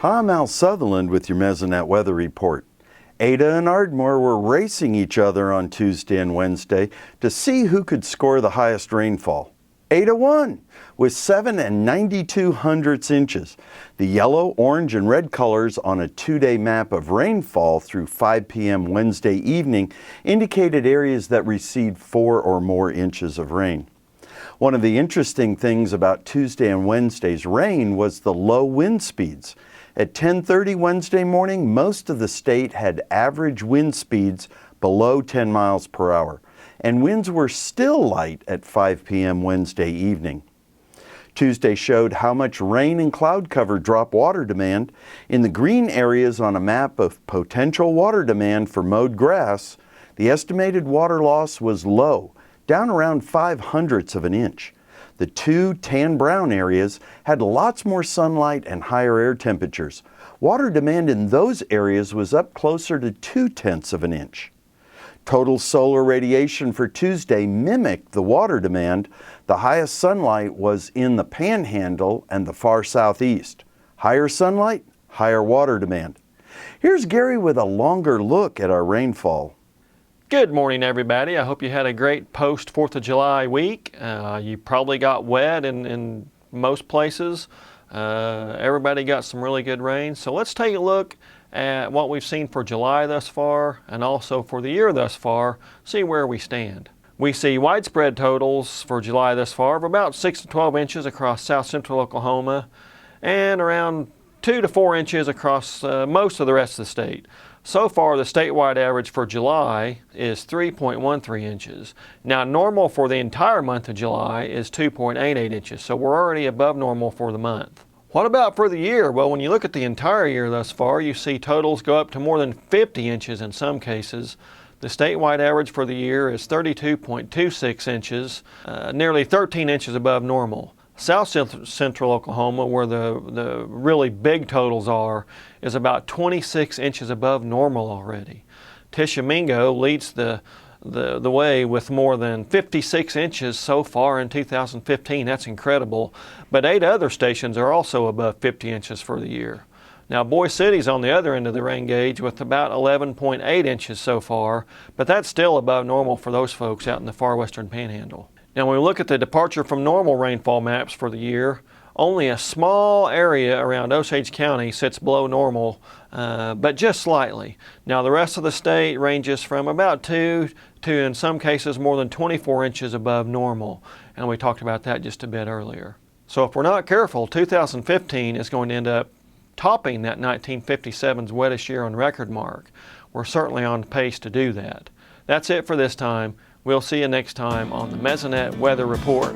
Hi, I'm Al Sutherland with your Mesonet Weather Report. Ada and Ardmore were racing each other on Tuesday and Wednesday to see who could score the highest rainfall. Ada won with 7 92/100 inches. The yellow, orange, and red colors on a two-day map of rainfall through 5 p.m. Wednesday evening indicated areas that received 4 or more inches of rain. One of the interesting things about Tuesday and Wednesday's rain was the low wind speeds. At 10:30 Wednesday morning, most of the state had average wind speeds below 10 miles per hour, and winds were still light at 5 p.m. Wednesday evening. Tuesday showed how much rain and cloud cover drop water demand. In the green areas on a map of potential water demand for mowed grass, the estimated water loss was low, down around 0.05 of an inch. The two tan-brown areas had lots more sunlight and higher air temperatures. Water demand in those areas was up closer to 0.2 of an inch. Total solar radiation for Tuesday mimicked the water demand. The highest sunlight was in the Panhandle and the far southeast. Higher sunlight, higher water demand. Here's Gary with a longer look at our rainfall. Good morning, everybody. I hope you had a great post 4th of July week. You probably got wet in most places. Everybody got some really good rain. So let's take a look at what we've seen for July thus far and also for the year thus far, see where we stand. We see widespread totals for July thus far of about 6 to 12 inches across south central Oklahoma and around 2 to 4 inches across most of the rest of the state. So far, the statewide average for July is 3.13 inches. Now, normal for the entire month of July is 2.88 inches, so we're already above normal for the month. What about for the year? Well, when you look at the entire year thus far, you see totals go up to more than 50 inches in some cases. The statewide average for the year is 32.26 inches, nearly 13 inches above normal. South central Oklahoma, where the really big totals are, is about 26 inches above normal already. Tishomingo leads the way with more than 56 inches so far in 2015. That's incredible. But 8 other stations are also above 50 inches for the year. Now, Boise City's on the other end of the rain gauge with about 11.8 inches so far, but that's still above normal for those folks out in the far western Panhandle. Now, when we look at the departure from normal rainfall maps for the year, only a small area around Osage County sits below normal, but just slightly. Now, the rest of the state ranges from about 2 to, in some cases, more than 24 inches above normal, and we talked about that just a bit earlier. So if we're not careful, 2015 is going to end up topping that 1957's wettest year on record mark. We're certainly on pace to do that. That's it for this time. We'll see you next time on the Mesonet Weather Report.